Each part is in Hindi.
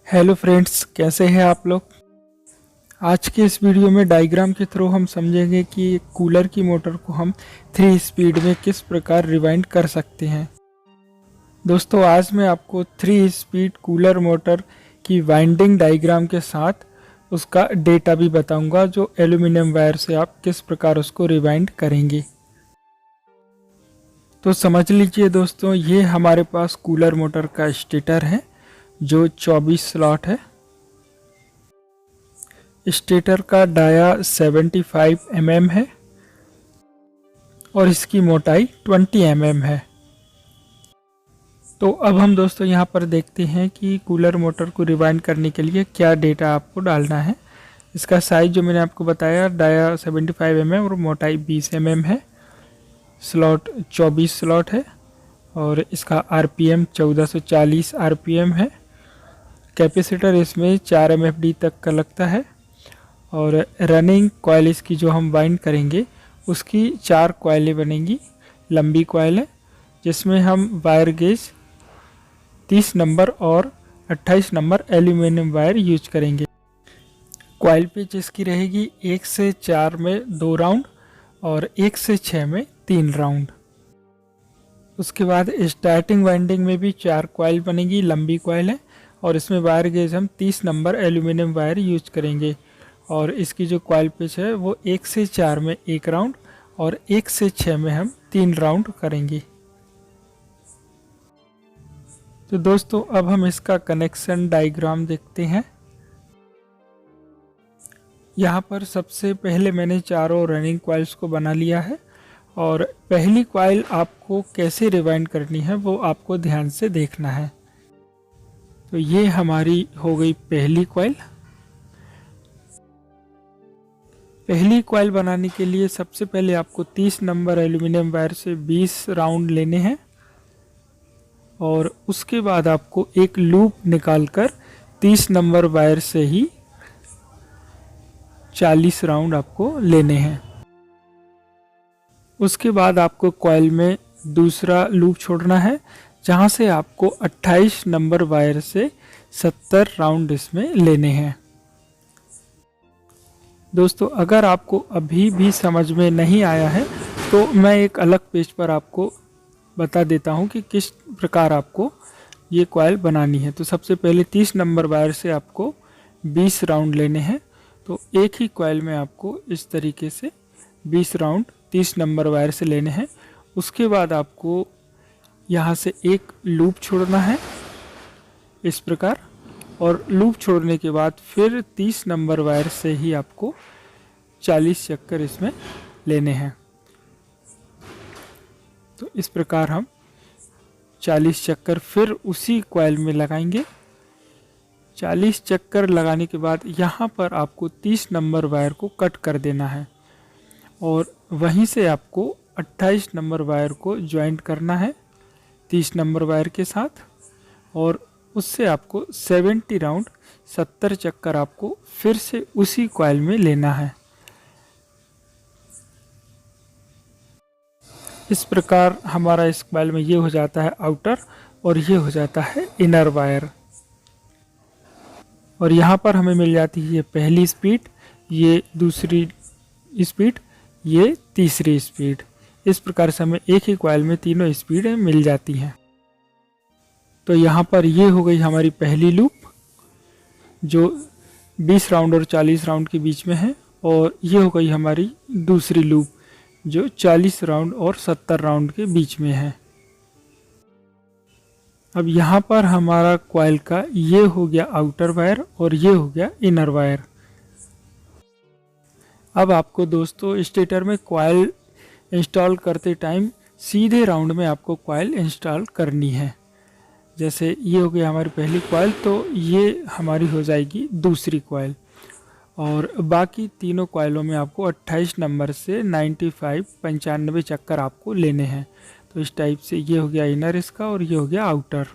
हेलो फ्रेंड्स, कैसे हैं आप लोग। आज के इस वीडियो में डायग्राम के थ्रू हम समझेंगे कि एक कूलर की मोटर को हम 3 स्पीड में किस प्रकार रिवाइंड कर सकते हैं। दोस्तों, आज मैं आपको 3 स्पीड कूलर मोटर की वाइंडिंग डायग्राम के साथ उसका डेटा भी बताऊंगा, जो एल्यूमिनियम वायर से आप किस प्रकार उसको रिवाइंड करेंगे। तो समझ लीजिए दोस्तों, ये हमारे पास कूलर मोटर का स्टेटर है जो 24 स्लॉट है। स्टेटर का डाया 75 mm है और इसकी मोटाई 20 mm है। तो अब हम दोस्तों यहाँ पर देखते हैं कि कूलर मोटर को रिवाइंड करने के लिए क्या डेटा आपको डालना है। इसका साइज जो मैंने आपको बताया, डाया 75 mm और मोटाई 20 mm है। स्लॉट 24 स्लॉट है और इसका RPM 1440 RPM है। कैपेसिटर इसमें 4 MFD तक का लगता है और रनिंग कॉइल इसकी जो हम वाइंड करेंगे उसकी 4 कॉइलें बनेंगी। लंबी कॉइल है जिसमें हम वायर गेज 30 नंबर और 28 नंबर एल्यूमिनियम वायर यूज करेंगे। कॉइल पिच इसकी रहेगी 1 से 4 में 2 राउंड और 1 से 6 में 3 राउंड। उसके बाद स्टार्टिंग वाइंडिंग में भी 4 कॉइल बनेगी, लंबी कॉइल है और इसमें वायर गेज हम 30 नंबर एल्यूमिनियम वायर यूज करेंगे और इसकी जो कॉइल पिच है वो 1 से 4 में 1 राउंड और 1 से 6 में हम 3 राउंड करेंगे। तो दोस्तों, अब हम इसका कनेक्शन डायग्राम देखते हैं। यहाँ पर सबसे पहले मैंने चारों रनिंग कॉइल्स को बना लिया है और पहली कॉइल आपको कैसे रिवाइंड करनी है वो आपको ध्यान से देखना है। तो ये हमारी हो गई पहली कॉइल। पहली कॉइल बनाने के लिए सबसे पहले आपको 30 नंबर एल्यूमिनियम वायर से 20 राउंड लेने हैं और उसके बाद आपको एक लूप निकालकर 30 नंबर वायर से ही 40 राउंड आपको लेने हैं। उसके बाद आपको कॉइल में दूसरा लूप छोड़ना है जहां से आपको 28 नंबर वायर से 70 राउंड इसमें लेने हैं। दोस्तों, अगर आपको अभी भी समझ में नहीं आया है तो मैं एक अलग पेज पर आपको बता देता हूं कि किस प्रकार आपको ये कॉइल बनानी है। तो सबसे पहले 30 नंबर वायर से आपको 20 राउंड लेने हैं। तो एक ही कॉइल में आपको इस तरीके से 20 राउंड 30 नंबर वायर से लेने हैं। उसके बाद आपको यहाँ से एक लूप छोड़ना है इस प्रकार और लूप छोड़ने के बाद फिर 30 नंबर वायर से ही आपको 40 चक्कर इसमें लेने हैं। तो इस प्रकार हम 40 चक्कर फिर उसी कॉइल में लगाएंगे। 40 चक्कर लगाने के बाद यहाँ पर आपको 30 नंबर वायर को कट कर देना है और वहीं से आपको 28 नंबर वायर को ज्वाइंट करना है 30 नंबर वायर के साथ और उससे आपको 70 राउंड 70 चक्कर आपको फिर से उसी कॉइल में लेना है। इस प्रकार हमारा इस कॉइल में ये हो जाता है आउटर और ये हो जाता है इनर वायर। और यहाँ पर हमें मिल जाती है ये पहली स्पीड, ये दूसरी स्पीड, ये तीसरी स्पीड। इस प्रकार से हमें एक ही कॉइल में तीनों स्पीड मिल जाती हैं। तो यहाँ पर ये हो गई हमारी पहली लूप जो 20 राउंड और 40 राउंड के बीच में है और ये हो गई हमारी दूसरी लूप जो 40 राउंड और 70 राउंड के बीच में है। अब यहाँ पर हमारा कॉइल का ये हो गया आउटर वायर और ये हो गया इनर वायर। अब आपको दोस्तों स्टेटर में कॉइल इंस्टॉल करते टाइम सीधे राउंड में आपको कॉइल इंस्टॉल करनी है। जैसे ये हो गई हमारी पहली कॉइल, तो ये हमारी हो जाएगी दूसरी कॉइल और बाकी तीनों कॉइलों में आपको 28 नंबर से 95 चक्कर आपको लेने हैं। तो इस टाइप से ये हो गया इनर इसका और ये हो गया आउटर।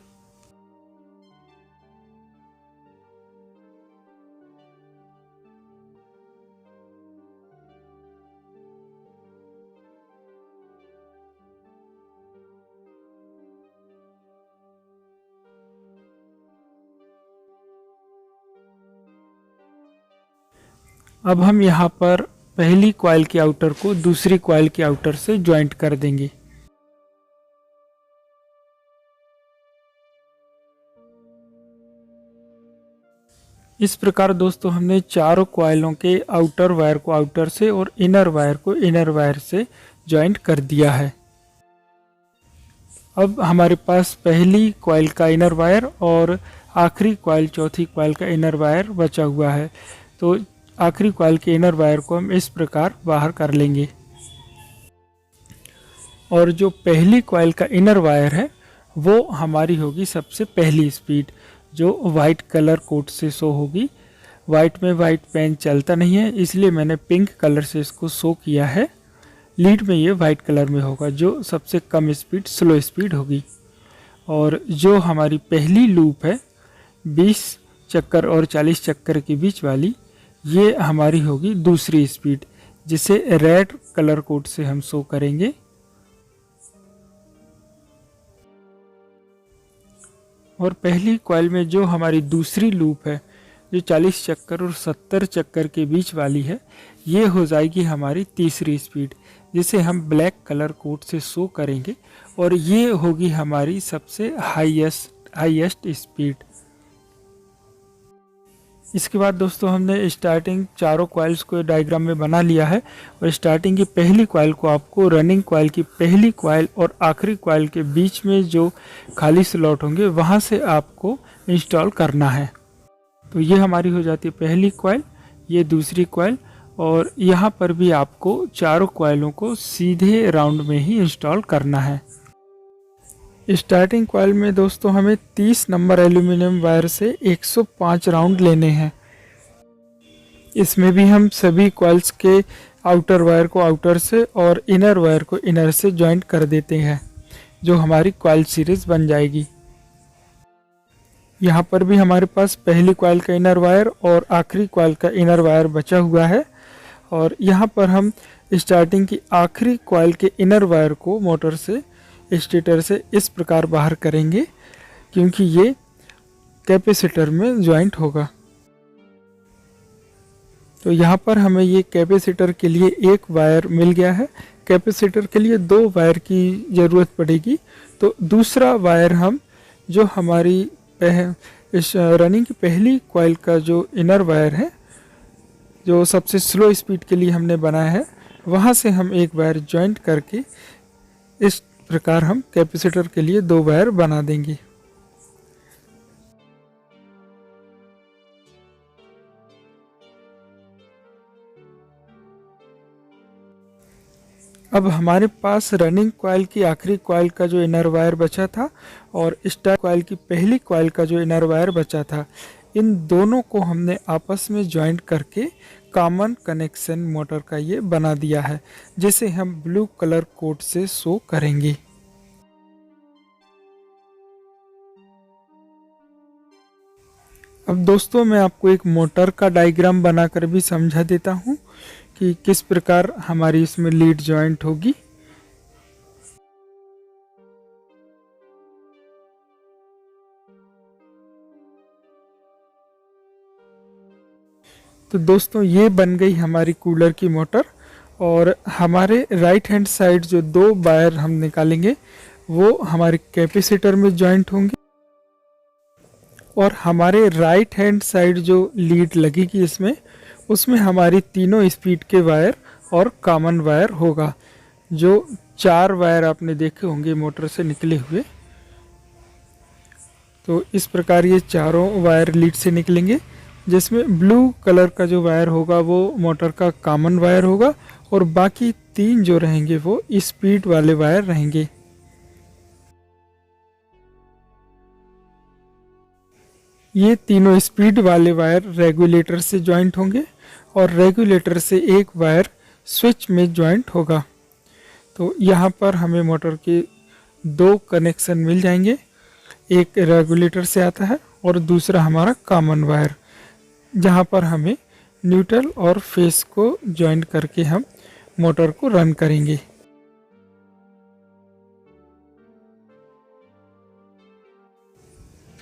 अब हम यहाँ पर पहली कॉइल के आउटर को दूसरी कॉइल के आउटर से ज्वाइंट कर देंगे। इस प्रकार दोस्तों हमने चारों कॉइलों के आउटर वायर को आउटर से और इनर वायर को इनर वायर से ज्वाइंट कर दिया है। अब हमारे पास पहली कॉइल का इनर वायर और आखिरी कॉइल चौथी कॉइल का इनर वायर बचा हुआ है। तो आखिरी कॉइल के इनर वायर को हम इस प्रकार बाहर कर लेंगे और जो पहली कॉइल का इनर वायर है वो हमारी होगी सबसे पहली स्पीड, जो वाइट कलर कोड से शो होगी। वाइट में वाइट पेन चलता नहीं है, इसलिए मैंने पिंक कलर से इसको शो किया है। लीड में ये वाइट कलर में होगा, जो सबसे कम स्पीड स्लो स्पीड होगी। और जो हमारी पहली लूप है 20 चक्कर और 40 चक्कर के बीच वाली, ये हमारी होगी दूसरी स्पीड, जिसे रेड कलर कोड से हम शो करेंगे। और पहली कॉइल में जो हमारी दूसरी लूप है, जो 40 चक्कर और 70 चक्कर के बीच वाली है, ये हो जाएगी हमारी तीसरी स्पीड, जिसे हम ब्लैक कलर कोड से शो करेंगे। और ये होगी हमारी सबसे हाईएस्ट स्पीड। इसके बाद दोस्तों हमने स्टार्टिंग चारों कॉइल्स को डायग्राम में बना लिया है और स्टार्टिंग की पहली कॉइल को आपको रनिंग कॉइल की पहली कॉइल और आखिरी कॉइल के बीच में जो खाली स्लॉट होंगे वहां से आपको इंस्टॉल करना है। तो ये हमारी हो जाती है पहली कॉइल, ये दूसरी कॉइल, और यहाँ पर भी आपको चारों कॉइलों को सीधे राउंड में ही इंस्टॉल करना है। स्टार्टिंग कॉइल में दोस्तों हमें 30 नंबर एल्यूमिनियम वायर से 105 राउंड लेने हैं। इसमें भी हम सभी कॉइल्स के आउटर वायर को आउटर से और इनर वायर को इनर से ज्वाइंट कर देते हैं, जो हमारी कॉइल सीरीज बन जाएगी। यहाँ पर भी हमारे पास पहली कॉइल का इनर वायर और आखिरी कॉइल का इनर वायर बचा हुआ है। और यहाँ पर हम स्टार्टिंग की आखिरी कॉइल के इनर वायर को मोटर से स्टेटर से इस प्रकार बाहर करेंगे, क्योंकि ये कैपेसिटर में ज्वाइंट होगा। तो यहाँ पर हमें ये कैपेसिटर के लिए एक वायर मिल गया है, कैपेसिटर के लिए 2 वायर की ज़रूरत पड़ेगी। तो दूसरा वायर हम जो हमारी इस रनिंग की पहली कॉइल का जो इनर वायर है, जो सबसे स्लो स्पीड के लिए हमने बनाया है, वहाँ से हम एक वायर ज्वाइंट करके इस प्रकार हम कैपेसिटर के लिए 2 वायर बना देंगे। अब हमारे पास रनिंग कॉइल की आखिरी कॉइल का जो इनर वायर बचा था और स्टार कॉइल की पहली कॉइल का जो इनर वायर बचा था, इन दोनों को हमने आपस में ज्वाइंट करके कॉमन कनेक्शन मोटर का ये बना दिया है, जिसे हम ब्लू कलर कोड से शो करेंगे। अब दोस्तों मैं आपको एक मोटर का डायग्राम बनाकर भी समझा देता हूँ कि किस प्रकार हमारी इसमें लीड ज्वाइंट होगी। तो दोस्तों ये बन गई हमारी कूलर की मोटर, और हमारे राइट हैंड साइड जो 2 वायर हम निकालेंगे वो हमारे कैपेसिटर में ज्वाइंट होंगे, और हमारे राइट हैंड साइड जो लीड लगेगी इसमें, उसमें हमारी तीनों स्पीड के वायर और कॉमन वायर होगा। जो 4 वायर आपने देखे होंगे मोटर से निकले हुए, तो इस प्रकार ये चारों वायर लीड से निकलेंगे, जिसमें ब्लू कलर का जो वायर होगा वो मोटर का कॉमन वायर होगा, और बाकी 3 जो रहेंगे वो स्पीड वाले वायर रहेंगे। ये तीनों स्पीड वाले वायर रेगुलेटर से ज्वाइंट होंगे, और रेगुलेटर से एक वायर स्विच में ज्वाइंट होगा। तो यहाँ पर हमें मोटर के 2 कनेक्शन मिल जाएंगे, एक रेगुलेटर से आता है और दूसरा हमारा कॉमन वायर, जहाँ पर हमें न्यूट्रल और फेस को ज्वाइंट करके हम मोटर को रन करेंगे।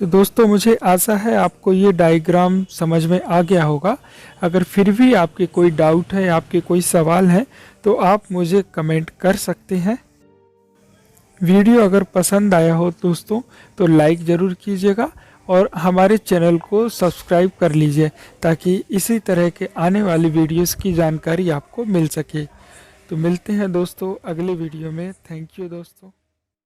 तो दोस्तों मुझे आशा है आपको ये डायग्राम समझ में आ गया होगा। अगर फिर भी आपके कोई डाउट है, आपके कोई सवाल है, तो आप मुझे कमेंट कर सकते हैं। वीडियो अगर पसंद आया हो दोस्तों तो लाइक ज़रूर कीजिएगा और हमारे चैनल को सब्सक्राइब कर लीजिए ताकि इसी तरह के आने वाली वीडियोस की जानकारी आपको मिल सके। तो मिलते हैं दोस्तों अगले वीडियो में। थैंक यू दोस्तों।